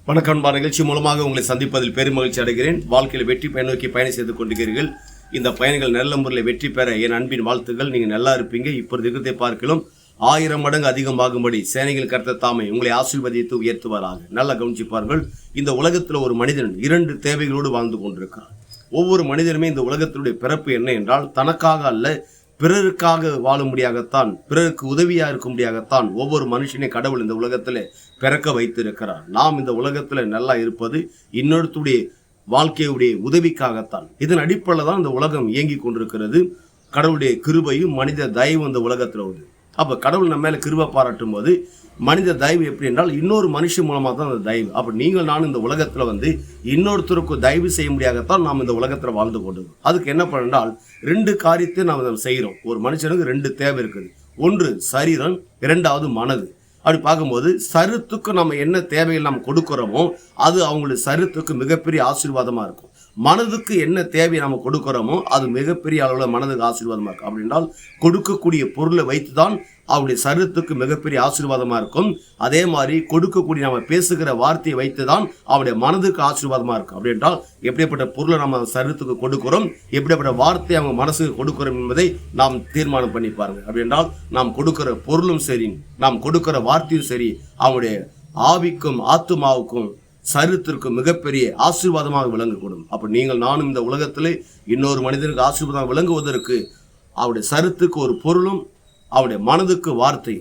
வணக்கம். நிகழ்ச்சி மூலமாக உங்களை சந்திப்பதில் பெரும் மகிழ்ச்சி அடைகிறேன். வாழ்க்கையில் வெற்றி பயன் நோக்கி பயணம் செய்து கொண்டிருக்கிறீர்கள். இந்த பயணிகள் நல்ல முறையில் வெற்றி பெற என் அன்பின் வாழ்த்துக்கள். நீங்கள் நல்லா இருப்பீங்க. இப்பொழுது இருக்கிறதை பார்க்கலாம் 1000 மடங்கு அதிகமாகும்படி சேனைகள் கர்த்தர் தாமே உங்களை ஆசீர்வதித்து உயர்த்துவாராக. நல்லா கவனிச்சுப்பார்கள். இந்த உலகத்தில் ஒரு மனிதன் 2 தேவைகளோடு வாழ்ந்து கொண்டிருக்கிறார். ஒவ்வொரு மனிதனுமே இந்த உலகத்தினுடைய பிறப்பு என்ன என்றால், தனக்காக அல்ல, பிறருக்காக வாழும்படியாகத்தான், பிறருக்கு உதவியா இருக்கும்படியாகத்தான் ஒவ்வொரு மனுஷனையும் கடவுள் இந்த உலகத்துல பிறக்க வைத்திருக்கிறார். நாம் இந்த உலகத்துல நல்லா இருப்பது இன்னொருத்துடைய வாழ்க்கையுடைய உதவிக்காகத்தான். இதன் அடிப்படையில் தான் இந்த உலகம் இயங்கி கொண்டிருக்கிறது. கடவுளுடைய கிருபையும் மனித தயவும் இந்த உலகத்துல உண்டு. அப்ப கடவுள் நம்ம மேல கிருபை பாராட்டும் போது மனித தயவு எப்படி என்றால் இன்னொரு மனுஷன் மூலமா தான் அந்த தயவு. அப்ப நீங்கள் நான் இந்த உலகத்துல இன்னொருத்தருக்கு தயவு செய்ய முடியாகத்தான் நாம் இந்த உலகத்துல வாழ்ந்து கொண்டிருக்கோம். அதுக்கு என்ன பண்ணால் 2 காரியத்தை நாம் செய்யறோம். ஒரு மனுஷனுக்கு 2 தேவை இருக்குது. ஒன்று சரீரம், 2வது மனது. அப்படி பார்க்கும்போது சரீரத்துக்கு நம்ம என்ன தேவைகள் நாம் கொடுக்கிறோமோ அது அவங்களுடைய சரீரத்துக்கு மிகப்பெரிய ஆசீர்வாதமா இருக்கும். மனதுக்கு என்ன தேவையை நம்ம கொடுக்கிறோமோ அது மிகப்பெரிய அளவில் மனதுக்கு ஆசீர்வாதமா இருக்கும். அப்படின்றால் கொடுக்கக்கூடிய பொருளை வைத்துதான் அவருடைய சரீரத்துக்கு மிகப்பெரிய ஆசீர்வாதமா இருக்கும். அதே மாதிரி கொடுக்கக்கூடிய நம்ம பேசுகிற வார்த்தையை வைத்துதான் அவருடைய மனதுக்கு ஆசீர்வாதமா இருக்கும். அப்படின்றால் எப்படிப்பட்ட பொருளை நம்ம சரீரத்துக்கு கொடுக்கிறோம், எப்படிப்பட்ட வார்த்தையை அவங்க மனசுக்கு கொடுக்கிறோம் என்பதை நாம் தீர்மானம் பண்ணி பாருங்க. அப்படின்றால் நாம் கொடுக்கிற பொருளும் சரி, நாம் கொடுக்கிற வார்த்தையும் சரி, அவங்களுடைய ஆவிக்கும் ஆத்துமாவுக்கும் சரீரத்திற்கு மிகப்பெரிய ஆசீர்வாதமாக விளங்கக்கூடும். அப்ப நீங்கள் நானும் இந்த உலகத்திலே இன்னொரு மனிதனுக்கு ஆசீர்வாதமாக விளங்குவதற்கு அவருடைய சரீரத்துக்கு ஒரு பொருளும் அவருடைய மனதுக்கு வார்த்தை,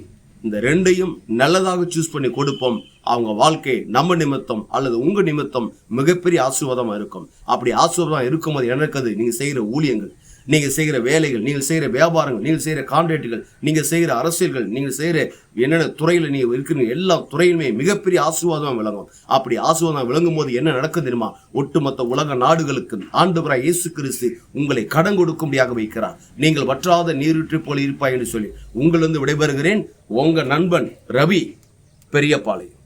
இந்த 2ஐயும் நல்லதாக சூஸ் பண்ணி கொடுப்போம். அவங்க வாழ்க்கை நம்ம நிமித்தம் அல்லது உங்க நிமித்தம் மிகப்பெரிய ஆசீர்வாதமா இருக்கும். அப்படி ஆசீர்வாதம் இருக்கும்போது எனக்கு நீங்க செய்கிற ஊழியங்கள், நீங்க செய்கிற வேலைகள், நீங்கள் செய்கிற வியாபாரங்கள், நீங்கள் செய்கிற கான்ட்ராக்டுகள், நீங்க செய்கிற அரசியல்கள், நீங்கள் செய்கிற என்னென்ன துறையில நீங்க இருக்கிறீங்க எல்லா துறையிலுமே மிகப்பெரிய ஆசீர்வாதமா விளங்கும். அப்படி ஆசீர்வாதம் விளங்கும் போது என்ன நடக்கும் தெரியுமா? ஒட்டுமொத்த உலக நாடுகளுக்கு ஆண்டவராய் இயேசு கிறிஸ்து உங்களை கடன் கொடுக்கும்படியாக வைக்கிறார். நீங்கள் வற்றாத நீரூற்று போல இருப்பாய் என்று சொல்லி உங்களிருந்து விடைபெறுகிறேன். உங்க நண்பன் ரவி, பெரியபாளையம்.